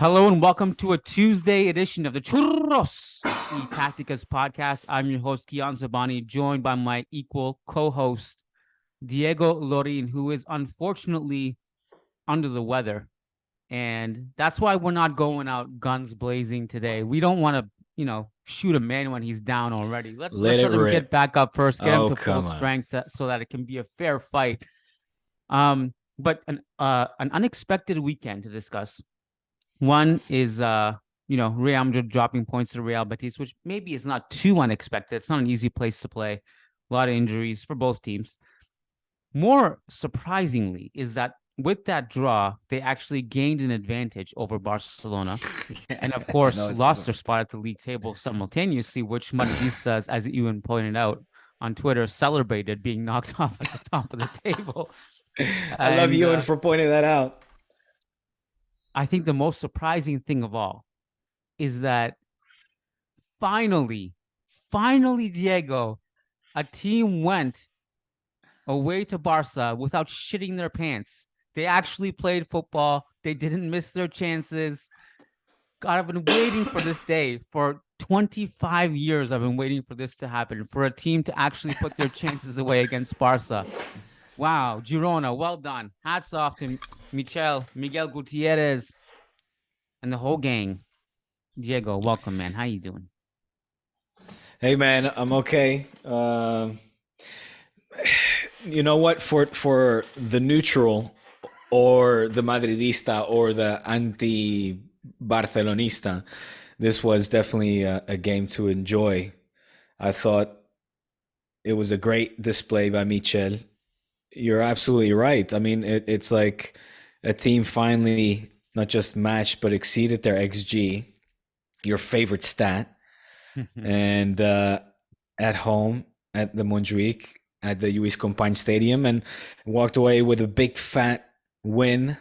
Hello and welcome to a Tuesday edition of the Churros y Tácticas Podcast. I'm your host, Kiyan Sobhani, joined by my equal co-host, Diego Lorijn, who is unfortunately under the weather. And that's why we're not going out guns blazing today. We don't want to, shoot a man when he's down already. Let's let him get back up first, get him to full strength so that it can be a fair fight. But an unexpected weekend to discuss. One is, Real Madrid dropping points to Real Betis, which maybe is not too unexpected. It's not an easy place to play. A lot of injuries for both teams. More surprisingly is that with that draw, they actually gained an advantage over Barcelona. And of course, lost their spot at the league table simultaneously, which Madridistas, as Ewan pointed out on Twitter, celebrated being knocked off at the top of the table. I love Ewan for pointing that out. I think the most surprising thing of all is that finally, Diego, a team went away to Barca without shitting their pants. They actually played football. They didn't miss their chances. God, I've been waiting for this day. For 25 years, I've been waiting for this to happen, for a team to actually put their chances away against Barca. Wow, Girona, well done. Hats off to Miguel Gutierrez, and the whole gang. Diego, welcome, man. How you doing? Hey, man, I'm okay. You know what? For the neutral or the Madridista or the anti-Barcelonista, this was definitely a game to enjoy. I thought it was a great display by Michel. You're absolutely right. I mean, it's like a team finally not just matched, but exceeded their XG, your favorite stat. And at home at the Montjuic, at the Lluís Companys Stadium, and walked away with a big fat win,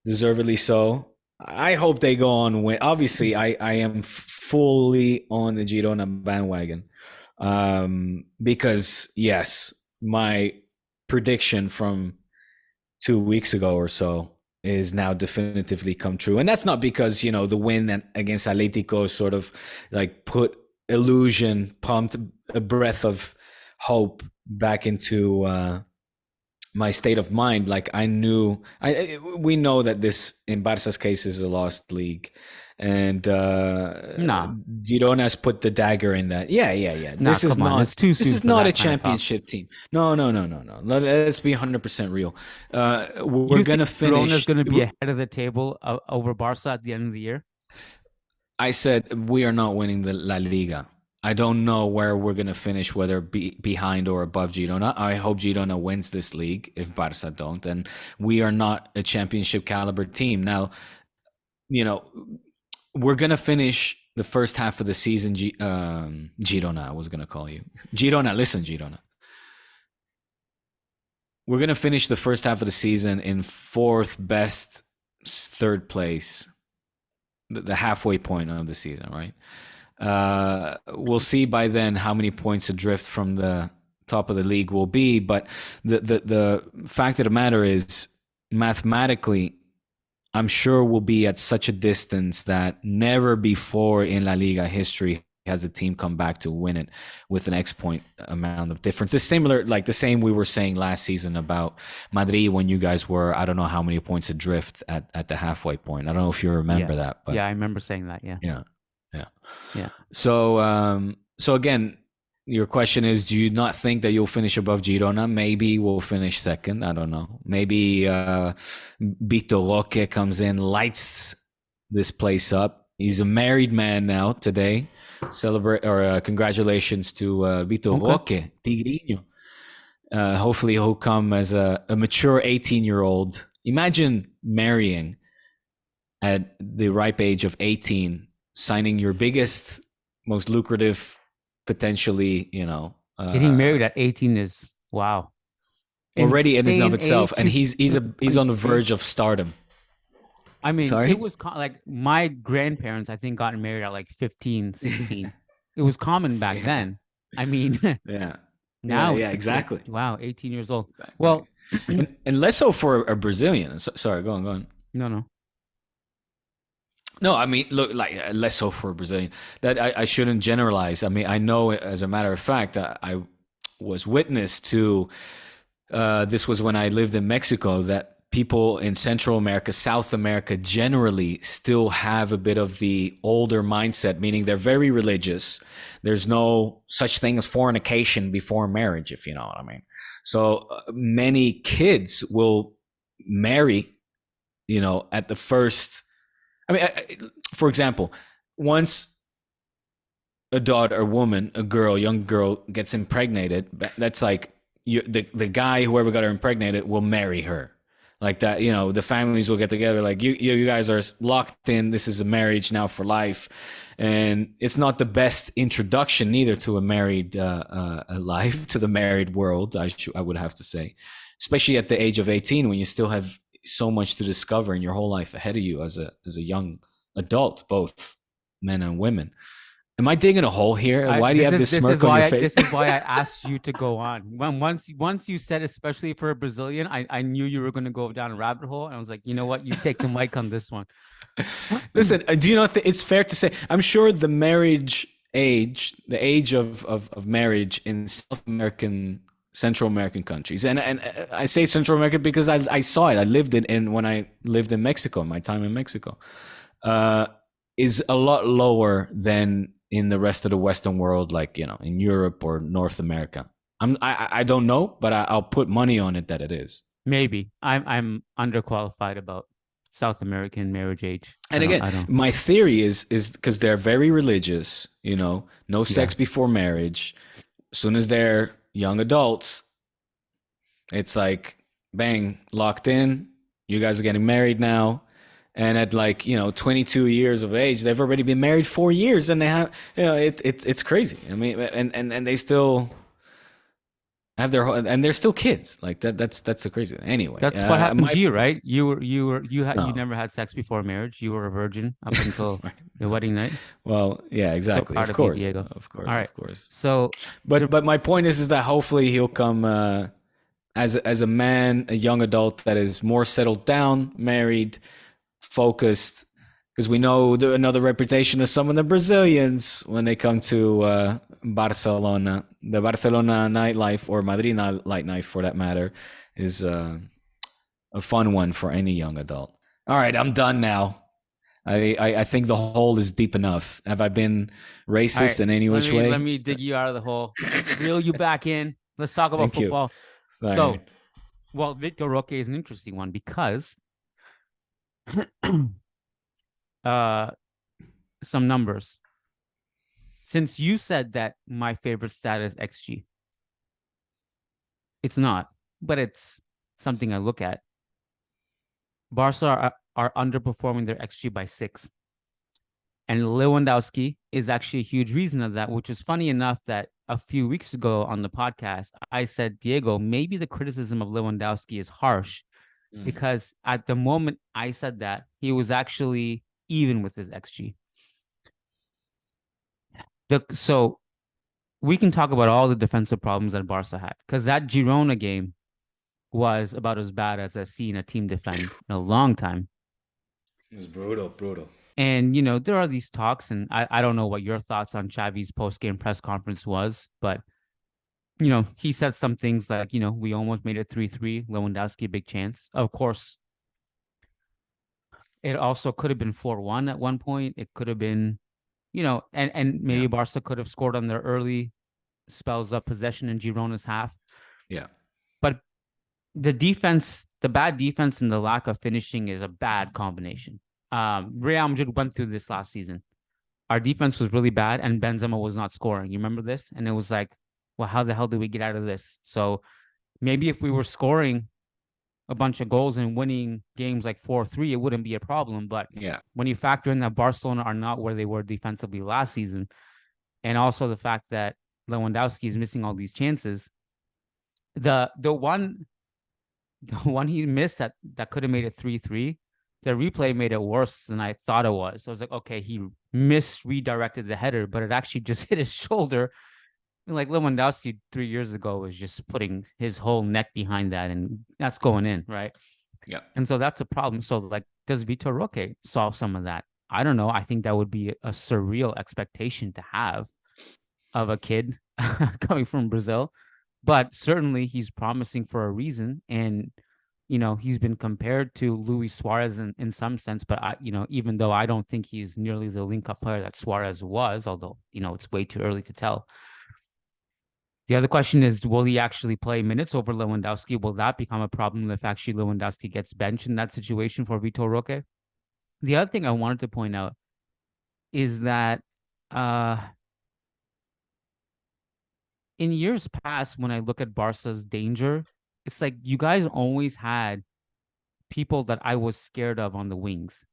deservedly so. I hope they go on win. Obviously, I am fully on the Girona bandwagon because, yes, my prediction from 2 weeks ago or so is now definitively come true. And that's not because, the win against Atletico sort of like pumped a breath of hope back into my state of mind. Like we know that this, in Barca's case, is a lost league. And Girona has put the dagger in that. Yeah. This is not a championship team. No. Let's be 100% real. We're gonna finish. Girona's gonna be ahead of the table over Barca at the end of the year. I said we are not winning the La Liga. I don't know where we're gonna finish, whether behind or above Girona. I hope Girona wins this league if Barca don't, and we are not a championship caliber team. Now, we're going to finish the first half of the season. Girona, I was going to call you. Girona, listen, Girona. We're going to finish the first half of the season in fourth best, third place, the halfway point of the season, right? We'll see by then how many points adrift from the top of the league will be. But the fact of the matter is, mathematically, I'm sure we'll be at such a distance that never before in La Liga history has a team come back to win it with an X point amount of difference. It's similar, like the same we were saying last season about Madrid when you guys were, I don't know how many points adrift at the halfway point. I don't know if you remember that. But yeah, I remember saying that. Yeah. So again, your question is, do you not think that you'll finish above Girona? Maybe we'll finish second. I don't know. Maybe Vitor Roque comes in, lights this place up. He's a married man now today. Congratulations to Vitor Roque, Tigrinho. Hopefully he'll come as a mature 18-year-old. Imagine marrying at the ripe age of 18, signing your biggest, most lucrative, potentially, getting married at 18 is wow. Already in and of itself, and he's on the verge of stardom. I mean, it was like my grandparents, I think, got married at like 15, 16. It was common back then. I mean, yeah. Now, yeah, exactly. Wow, 18 years old. Exactly. Well, and less so for a Brazilian. Sorry, go on. No. No, I mean, look, like less so for Brazilian. That I shouldn't generalize. I mean, I know as a matter of fact that I was witness to. This was when I lived in Mexico. That people in Central America, South America, generally still have a bit of the older mindset, meaning they're very religious. There's no such thing as fornication before marriage, if you know what I mean. So many kids will marry, at the first. I mean, for example, once a daughter, a woman, a girl, young girl gets impregnated, that's like the guy, whoever got her impregnated, will marry her. Like that, the families will get together. Like you guys are locked in. This is a marriage now for life, and it's not the best introduction neither to a married a life, to the married world. I would have to say, especially at the age of 18, when you still have so much to discover in your whole life ahead of you as a young adult, both men and women. Am I digging a hole here? Why do you have this smirk on your face? This is why I asked you to go on. Once you said, especially for a Brazilian, I knew you were going to go down a rabbit hole, and I was like, you know what, you take the mic on this one. Listen, do you know it's fair to say? I'm sure the marriage age, the age of marriage in Central American countries, and I say Central America because I saw it. I lived in when I lived in Mexico, my time in Mexico, is a lot lower than in the rest of the Western world, like in Europe or North America. I don't know, but I'll put money on it that it is. Maybe I'm underqualified about South American marriage age. And again, my theory is because they're very religious. No sex before marriage. As soon as they're young adults, it's like bang, locked in. You guys are getting married now. And at 22 years of age, they've already been married 4 years, and they have, it's crazy. I mean, and they still have and they're still kids. Like that. That's a crazy thing. Anyway, that's what happened to you, right? You never had sex before marriage. You were a virgin up until the wedding night. Well, yeah, exactly. Of course, Diego. Of course, all right. Of course. So, but my point is that hopefully he'll come as a man, a young adult that is more settled down, married, focused, because we know another reputation of some of the Brazilians when they come to Barcelona. The Barcelona nightlife, or Madrid nightlife for that matter, is a fun one for any young adult. All right, I'm done now. I think the hole is deep enough. Have I been racist in any which way? Let me dig you out of the hole, reel you back in. Let's talk about football. So, Vitor Roque is an interesting one because some numbers. Since you said that my favorite stat is XG, it's not, but it's something I look at. Barca are underperforming their XG by 6. And Lewandowski is actually a huge reason of that, which is funny enough that a few weeks ago on the podcast, I said, Diego, maybe the criticism of Lewandowski is harsh because at the moment I said that, he was actually even with his XG. So we can talk about all the defensive problems that Barca had, because that Girona game was about as bad as I've seen a team defend in a long time. It was brutal. And, there are these talks, and I don't know what your thoughts on Xavi's post-game press conference was, but, he said some things like, we almost made it 3-3, Lewandowski, big chance. Of course, it also could have been 4-1 at one point. It could have been, and maybe Barca could have scored on their early spells of possession in Girona's half. Yeah. But the bad defense and the lack of finishing is a bad combination. Real Madrid went through this last season. Our defense was really bad and Benzema was not scoring. You remember this? And it was like, well, how the hell do we get out of this? So maybe if we were scoring a bunch of goals and winning games like 4-3, it wouldn't be a problem. But when you factor in that Barcelona are not where they were defensively last season, and also the fact that Lewandowski is missing all these chances, the one he missed that could have made it 3-3, the replay made it worse than I thought it was. So I was like, okay, he redirected the header, but it actually just hit his shoulder. Like Lewandowski 3 years ago was just putting his whole neck behind that, and that's going in, right? Yeah. And so that's a problem. So, like, does Vitor Roque solve some of that? I don't know. I think that would be a surreal expectation to have of a kid coming from Brazil. But certainly he's promising for a reason. And, he's been compared to Luis Suarez in some sense. But, even though I don't think he's nearly the link-up player that Suarez was, although, it's way too early to tell. The other question is, will he actually play minutes over Lewandowski? Will that become a problem if actually Lewandowski gets benched in that situation for Vitor Roque? The other thing I wanted to point out is that in years past, when I look at Barca's danger, it's like you guys always had people that I was scared of on the wings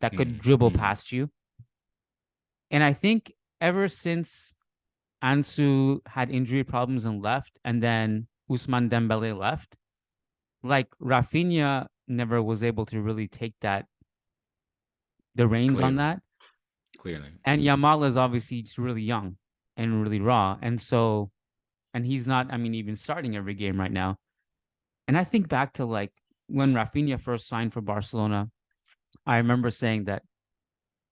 that could dribble past you. And I think ever since Ansu had injury problems and left, and then Ousmane Dembele left, like Raphinha never was able to really take the reins on that. Clearly. And Yamal is obviously just really young and really raw. And so, and he's not, even starting every game right now. And I think back to like when Raphinha first signed for Barcelona, I remember saying that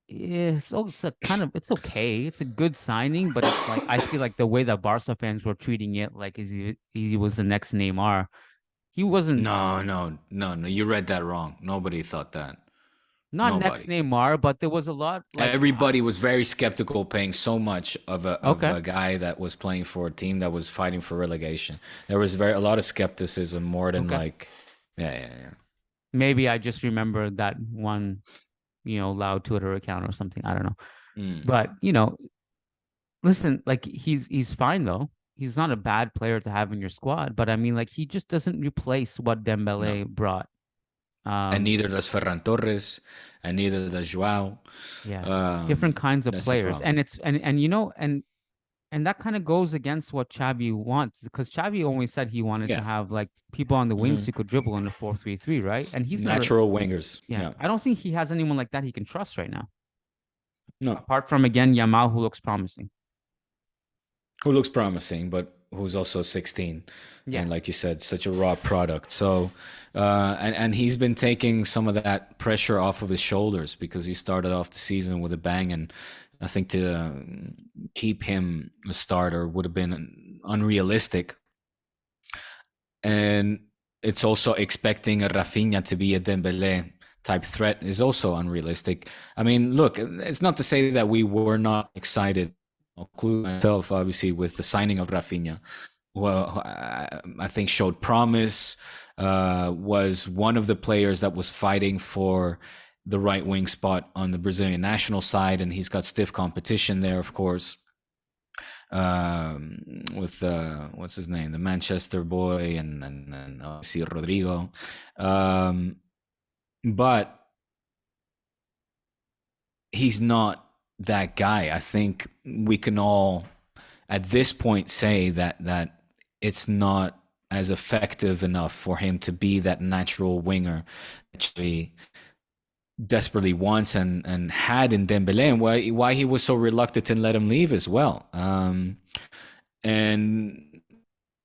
it's okay. It's a good signing, but it's like, I feel like the way that Barca fans were treating it, like he was the next Neymar. He wasn't. No. You read that wrong. Nobody thought that. Not next Neymar, but there was a lot. Like, everybody was very skeptical paying so much of a guy that was playing for a team that was fighting for relegation. There was a lot of skepticism, more than yeah. Maybe I just remember that one, loud Twitter account or something. I don't know. But, listen, like he's fine though. He's not a bad player to have in your squad, but like he just doesn't replace what Dembele brought. And neither does Ferran Torres, and neither does Joao. Yeah, different kinds of players, and it's and that kind of goes against what Chavi wants, because Chavi always said he wanted to have like people on the wings who could dribble in the 4-3-3, right? And he's natural wingers. Yeah, I don't think he has anyone like that he can trust right now. No, apart from again Yamal, who looks promising. But who's also 16. Yeah. And like you said, such a raw product. So, and he's been taking some of that pressure off of his shoulders, because he started off the season with a bang. And I think to keep him a starter would have been unrealistic. And it's also expecting a Raphinha to be a Dembele type threat is also unrealistic. Look, it's not to say that we were not excited. I'll include myself, obviously, with the signing of Raphinha, who I think showed promise, was one of the players that was fighting for the right wing spot on the Brazilian national side, and he's got stiff competition there, of course, with what's his name, the Manchester boy, and obviously Rodrigo, but he's not that guy. I think we can all at this point say that it's not as effective enough for him to be that natural winger that he desperately wants and had in Dembele, and why he was so reluctant to let him leave as well. And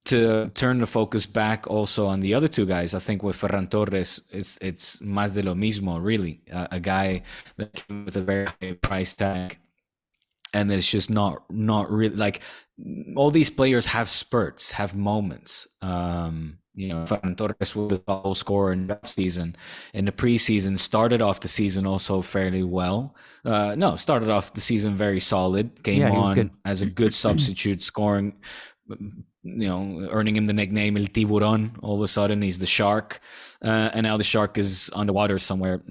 to turn the focus back also on the other two guys, I think with Ferran Torres, it's más de lo mismo, really. A guy that came with a very high price tag, and it's just not really, like, all these players have spurts, have moments. Ferran Torres was the goal scorer in the season. In the preseason, started off the season also fairly well. Started off the season very solid. Came on as a good substitute, scoring, earning him the nickname El Tiburón. All of a sudden, he's the shark, and now the shark is underwater somewhere.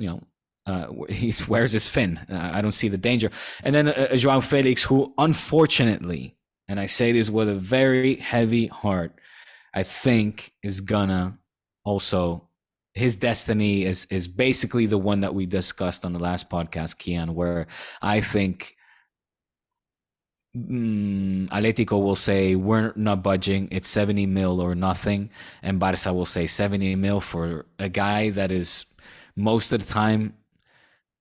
Where's his fin? I don't see the danger. And then Joao Felix, who unfortunately, and I say this with a very heavy heart, I think is gonna also, his destiny is basically the one that we discussed on the last podcast, Kiyan, where I think Atletico will say we're not budging, it's 70 mil or nothing, and Barca will say 70 mil for a guy that is most of the time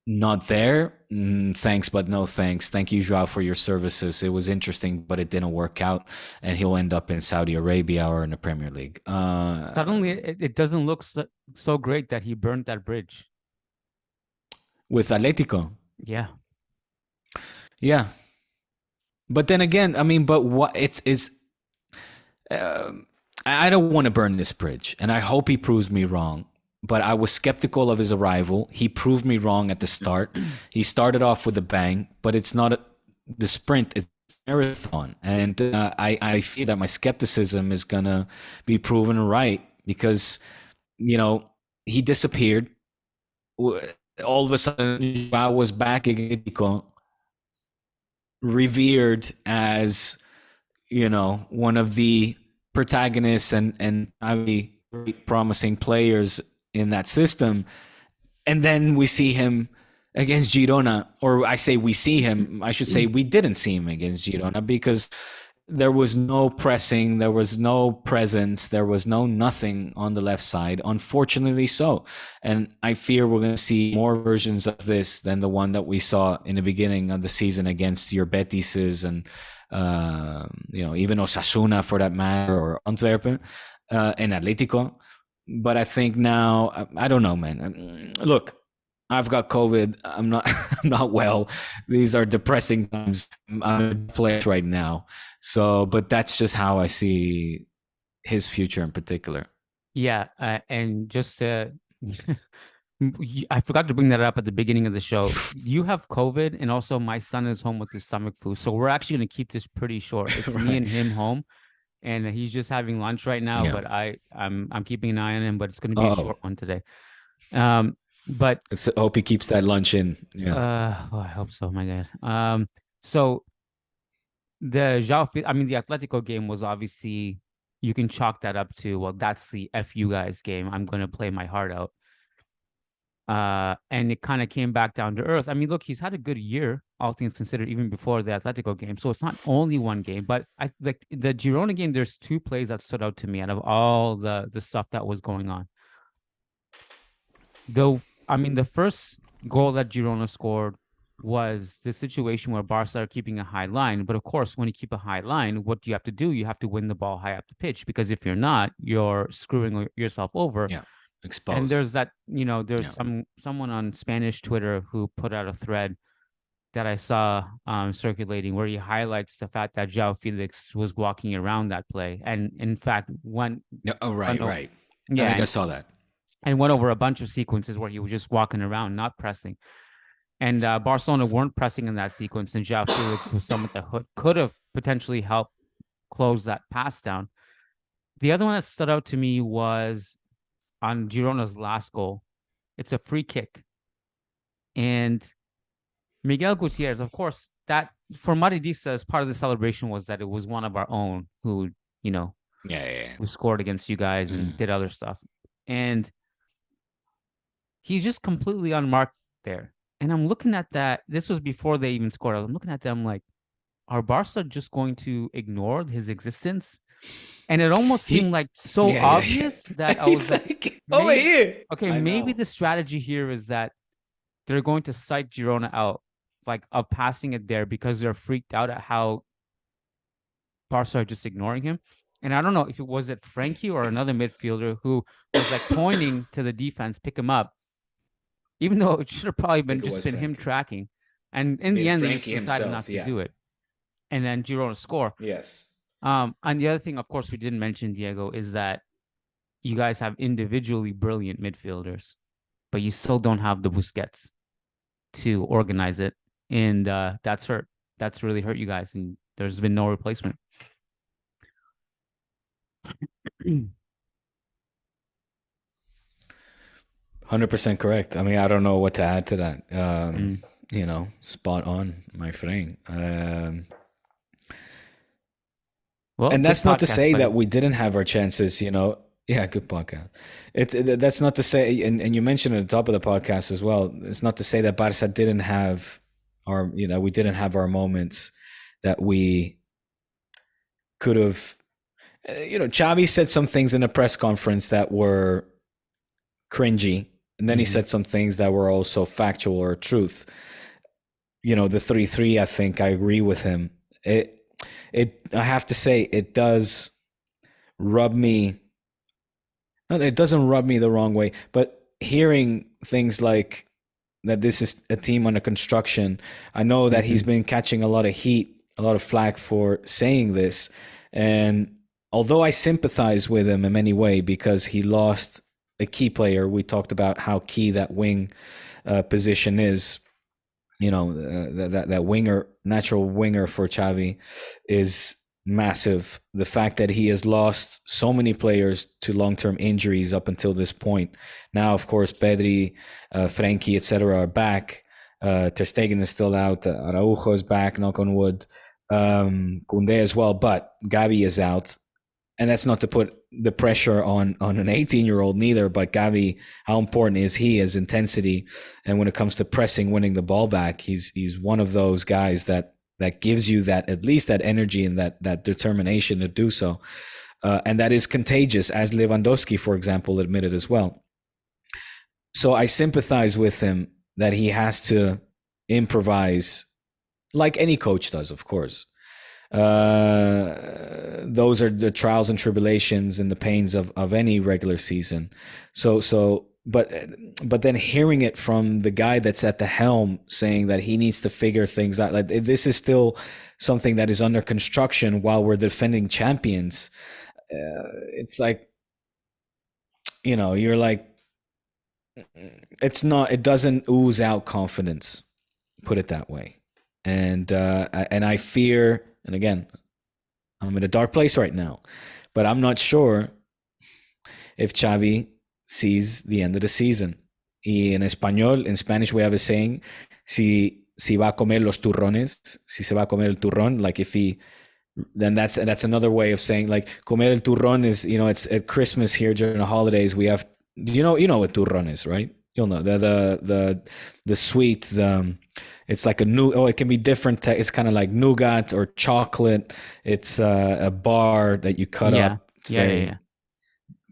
not there. Thanks, but no thanks. Thank you, Joao, for your services. It was interesting, but it didn't work out, and he'll end up in Saudi Arabia or in the Premier League. Suddenly, it doesn't look so great that he burned that bridge with Atletico. Yeah. Yeah. But then again, I mean, but what I don't want to burn this bridge, and I hope he proves me wrong. But I was skeptical of his arrival. He proved me wrong at the start. He started off with a bang, but it's not the sprint; it's a marathon, and I fear that my skepticism is gonna be proven right because he disappeared. All of a sudden, I was back again, revered as one of the protagonists and very promising players in that system. And then we see him against Girona, or I say we see him, I should say we didn't see him against Girona because there was no pressing, there was no presence, there was no nothing on the left side, unfortunately so. And I fear we're going to see more versions of this than the one that we saw in the beginning of the season against your Betises and even Osasuna for that matter, or Antwerpen and Atletico. But I think now, I don't know, man. Look, I've got COVID. I'm not well. These are depressing times. I'm in a place right now. So, but that's just how I see his future in particular. Yeah, and just to, I forgot to bring that up at the beginning of the show. You have COVID, and also my son is home with his stomach flu. So we're actually going to keep this pretty short. It's Right. me and him home, and he's just having lunch right now. Yeah. But I'm keeping an eye on him. But it's going to be a short one today. But I hope he keeps that lunch in. Yeah. I hope so. My God. So the the Atletico game was obviously, you can chalk that up to, well, that's the F you guys game. I'm going to play my heart out. And it kind of came back down to earth. I mean, look, he's had a good year, all things considered, even before the Atletico game. So it's not only one game, but I like the Girona game. There's two plays that stood out to me out of all the stuff that was going on. Though, I mean, the first goal that Girona scored was the situation where Barca are keeping a high line. But of course, when you keep a high line, what do you have to do? You have to win the ball high up the pitch, because if you're not, you're screwing yourself over. Yeah. Exposed. And there's that, there's someone on Spanish Twitter who put out a thread that I saw circulating where he highlights the fact that Joao Felix was walking around that play. And in fact, right. Yeah, I think I saw that. And went over a bunch of sequences where he was just walking around, not pressing. And Barcelona weren't pressing in that sequence, and Joao Felix was someone that could have potentially helped close that pass down. The other one that stood out to me was on Girona's last goal. It's a free kick. And Miguel Gutierrez, of course, that for Madridista, as part of the celebration was that it was one of our own who, who scored against you guys and did other stuff. And he's just completely unmarked there. And I'm looking at that. This was before they even scored. I'm looking at them like, are Barca just going to ignore his existence? And it almost seemed like so obvious that I was like, over here. Okay, maybe the strategy here is that they're going to psych Girona out, like, of passing it there, because they're freaked out at how Barca are just ignoring him. And I don't know if it was Frankie or another midfielder who was like pointing to the defense, pick him up, even though it should have probably been him tracking. And in the end, they just decided not to do it. And then Girona score. Yes. And the other thing, of course, we didn't mention, Diego, is that you guys have individually brilliant midfielders, but you still don't have the Busquets to organize it. And that's hurt. That's really hurt you guys. And there's been no replacement. 100% correct. I mean, I don't know what to add to that. Spot on, my friend. Well, and that's not to say that we didn't have our chances, Yeah, good podcast. That's not to say, and you mentioned at the top of the podcast as well, it's not to say that Barca didn't have we didn't have our moments that we could have. Chavi said some things in a press conference that were cringy, and then he said some things that were also factual or truth. The 3-3, I think I agree with him. I have to say, it does rub me. It doesn't rub me the wrong way, but hearing things like that this is a team under construction. I know that he's been catching a lot of heat, a lot of flack for saying this. And although I sympathize with him in many ways because he lost a key player, we talked about how key that wing position is. You know, that winger, natural winger for Chavi is massive. The fact that he has lost so many players to long-term injuries up until this point. Now, of course, Pedri, Frenkie, etc. are back. Ter Stegen is still out. Araujo is back, knock on wood. Koundé as well, but Gavi is out. And that's not to put the pressure on an 18-year-old neither, but Gavi, how important is he, his intensity? And when it comes to pressing, winning the ball back, he's one of those guys that gives you that, at least that energy and that determination to do so. And that is contagious, as Lewandowski, for example, admitted as well. So I sympathize with him that he has to improvise like any coach does, of course. Those are the trials and tribulations and the pains of any regular season. But then hearing it from the guy that's at the helm saying that he needs to figure things out, like this is still something that is under construction while we're defending champions. It's like, you know, you're like, it doesn't ooze out confidence, put it that way. And I fear, and again, I'm in a dark place right now, but I'm not sure if Xavi sees the end of the season. Y en Spanish we have a saying, si va a comer los turrones, si se va a comer el turrón, like if he, then that's another way of saying, like, comer el turrón is, you know, it's at Christmas here during the holidays, we have, you know what turrón is, right? You'll know the sweet, it's like it can be different. It's kind of like nougat or chocolate. It's a bar that you cut up. It's very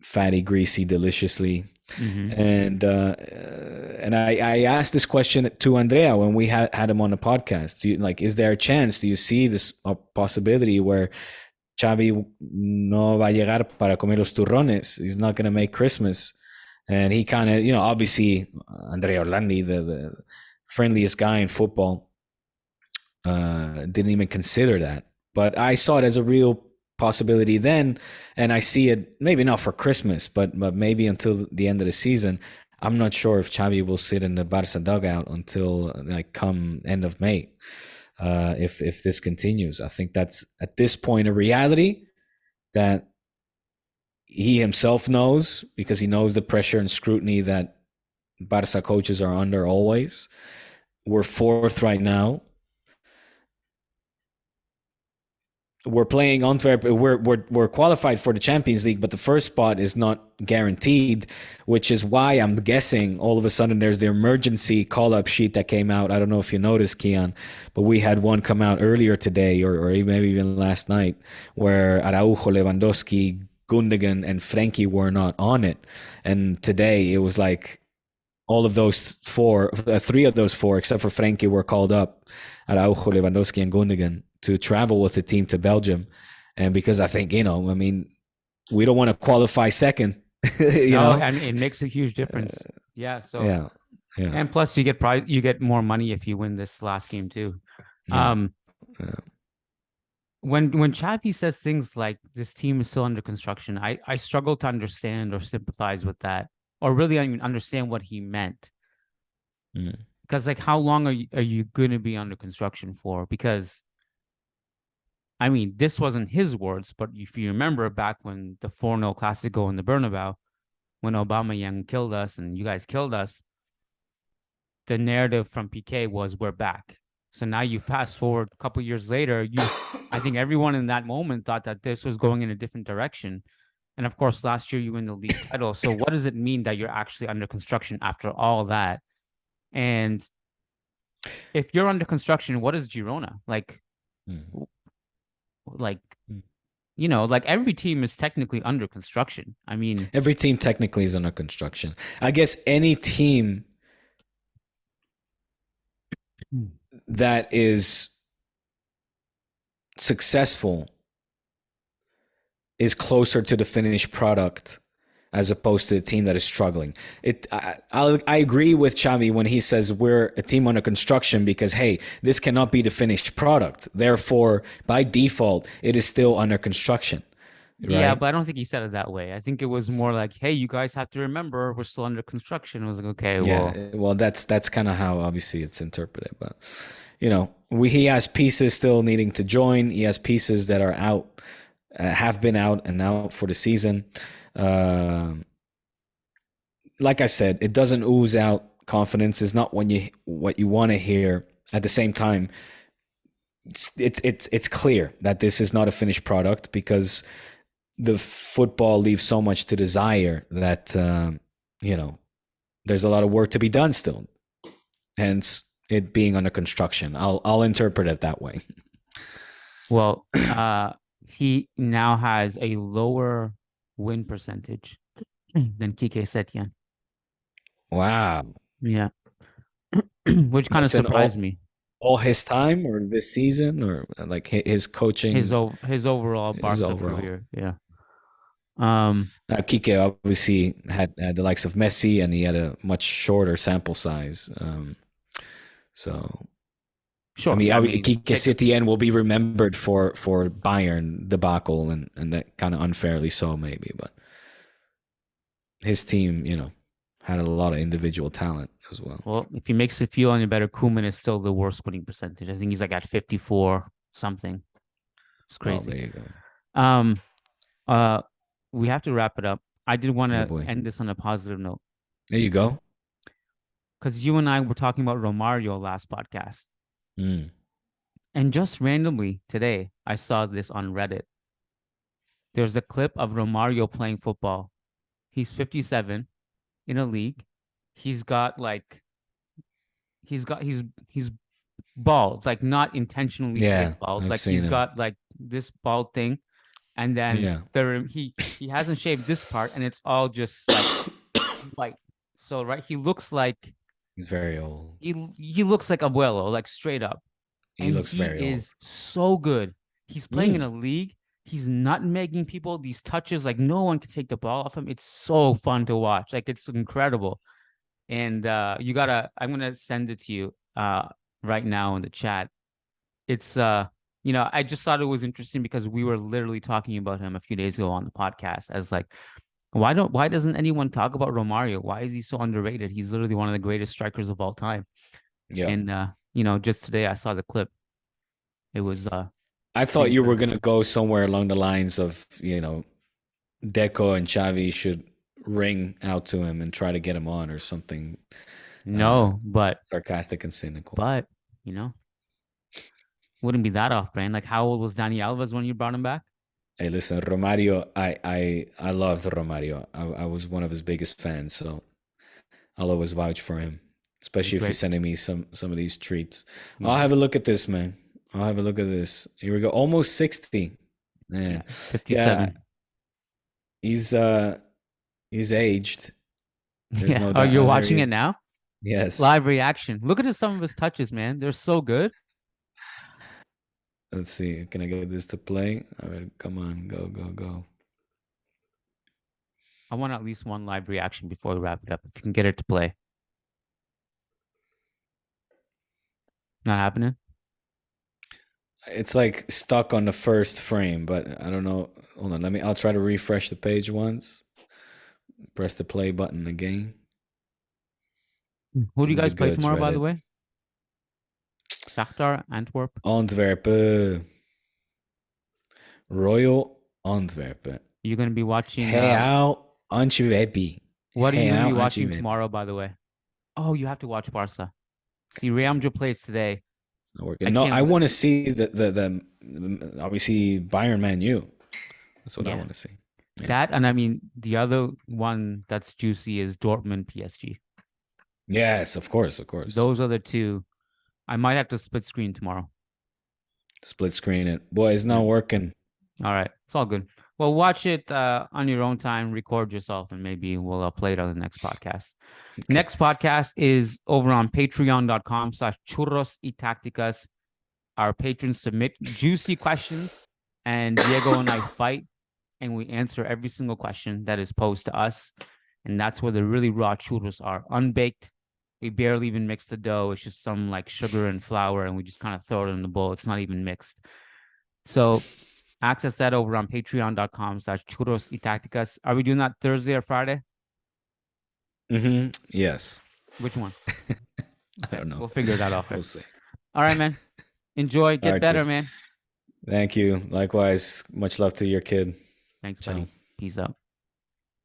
fatty, greasy, deliciously. And I asked this question to Andrea when we had him on the podcast. Is there a chance? Do you see this possibility where Xavi no va a llegar para comer los turrones? He's not going to make Christmas. And he kind of, you know, obviously Andrea Orlandi, the friendliest guy in football, didn't even consider that. But I saw it as a real possibility then, and I see it maybe not for Christmas, but maybe until the end of the season. I'm not sure if Xavi will sit in the Barca dugout until like come end of May. If this continues, I think that's at this point a reality that he himself knows, because he knows the pressure and scrutiny that Barca coaches are under always. We're fourth right now. We're playing Antwerp. We're qualified for the Champions League, but the first spot is not guaranteed, which is why I'm guessing all of a sudden there's the emergency call-up sheet that came out. I don't know if you noticed, Kiyan, but we had one come out earlier today or maybe even last night where Araujo, Lewandowski, Gundogan, and Frenkie were not on it. And today it was like all of those three of those four, except for Frenkie, were called up, Araujo, Lewandowski, and Gundogan, to travel with the team to Belgium. And because I think, you know, I mean, we don't want to qualify second. you know? I mean, it makes a huge difference. So yeah. And plus you get more money if you win this last game too. When Chavi says things like this team is still under construction, I struggle to understand or sympathize with that, or really even understand what he meant. Because like, how long are you going to be under construction for? Because I mean, this wasn't his words, but if you remember back when the 4-0 Clasico in the Bernabeu, when Aubameyang killed us and you guys killed us, the narrative from PK was we're back. So now you fast forward a couple of years later, I think everyone in that moment thought that this was going in a different direction. And of course, last year you win the league title. So what does it mean that you're actually under construction after all that? And if you're under construction, what is Girona? You know, like every team is technically under construction. I mean, every team technically is under construction. I guess any team that is successful is closer to the finished product as opposed to a team that is struggling. I agree with Chavi when he says we're a team under construction because, hey, this cannot be the finished product. Therefore, by default, it is still under construction. Right? Yeah, but I don't think he said it that way. I think it was more like, hey, you guys have to remember we're still under construction. I was like, okay, well, that's kind of how obviously it's interpreted. But, he has pieces still needing to join. He has pieces that are out, have been out and out for the season. Like I said, it doesn't ooze out confidence. It's not what you want to hear. At the same time, it's clear that this is not a finished product because the football leaves so much to desire that there's a lot of work to be done still. Hence, it being under construction. I'll interpret it that way. Well, he now has a lower win percentage than Kike Setien. Wow. Yeah. Which kind of surprised me. All his time or this season or like his coaching? His overall Barca career. Yeah. Kike obviously had the likes of Messi and he had a much shorter sample size. So sure. I mean Kike Setien will be remembered for Bayern debacle and that kind of unfairly so maybe, but his team, had a lot of individual talent as well. Well, if he makes it feel any better, Koeman is still the worst winning percentage. I think he's like at 54 something. It's crazy. Oh, there you go. We have to wrap it up. I did want to end this on a positive note. There you go. Because you and I were talking about Romario last podcast. And just randomly today, I saw this on Reddit. There's a clip of Romario playing football. He's 57 in a league. He's bald, like not intentionally straight bald. I've like he's got like this bald thing. And then he hasn't shaved this part and it's all just like white. So he looks like he's very old. He looks like Abuelo, like straight up. He looks very old. He is so good. He's playing in a league. He's nutmegging people. These touches, like no one can take the ball off him. It's so fun to watch. Like it's incredible. And I'm gonna send it to you right now in the chat. It's I just thought it was interesting because we were literally talking about him a few days ago on the podcast as like, why doesn't anyone talk about Romario? Why is he so underrated? He's literally one of the greatest strikers of all time. Yeah. And just today I saw the clip. It was I thought you were gonna go somewhere along the lines of, Deco and Chavi should ring out to him and try to get him on or something. No, but sarcastic and cynical. But wouldn't be that off brand. Like how old was Dani Alves when you brought him back? Hey, listen, Romario, I loved Romario. I was one of his biggest fans, so I'll always vouch for him, especially if you're sending me some of these treats. Yeah. I'll have a look at this, man. I'll have a look at this. Here we go. Almost 60. Man. 57. Yeah. He's aged. There's no doubt. Oh, you're watching it now? Yes. Live reaction. Look at some of his touches, man. They're so good. Let's see. Can I get this to play? All right, come on. Go. I want at least one live reaction before we wrap it up. If you can get it to play. Not happening? It's like stuck on the first frame, but I don't know. Hold on. I'll try to refresh the page once. Press the play button again. Who do you guys play tomorrow, by the way? Shakhtar, Antwerp. Antwerpen. Royal Antwerpen. You're going to be watching... Real Antwerpen. What are you going to be watching tomorrow, by the way? Oh, you have to watch Barca. See, Real Madrid plays today. I want to see the obviously Bayern Man U. That's what I want to see. Yeah. That, and I mean, the other one that's juicy is Dortmund PSG. Yes, of course. Those are the two. I might have to split screen tomorrow. Split screen it. Boy, it's not working. All right. It's all good. Well, watch it on your own time, record yourself, and maybe we'll play it on the next podcast. Okay. Next podcast is over on patreon.com/Churros y Tácticas. Our patrons submit juicy questions, and Diego and I fight and we answer every single question that is posed to us. And that's where the really raw churros are, unbaked. We barely even mix the dough. It's just some like sugar and flour, and we just kind of throw it in the bowl. It's not even mixed. So access that over on patreon.com/Churros y Tácticas. Are we doing that Thursday or Friday? Yes. Which one? I don't know. We'll figure that out. We'll see. All right, man. Enjoy. Get better, man. Thank you. Likewise. Much love to your kid. Thanks, buddy. Peace out.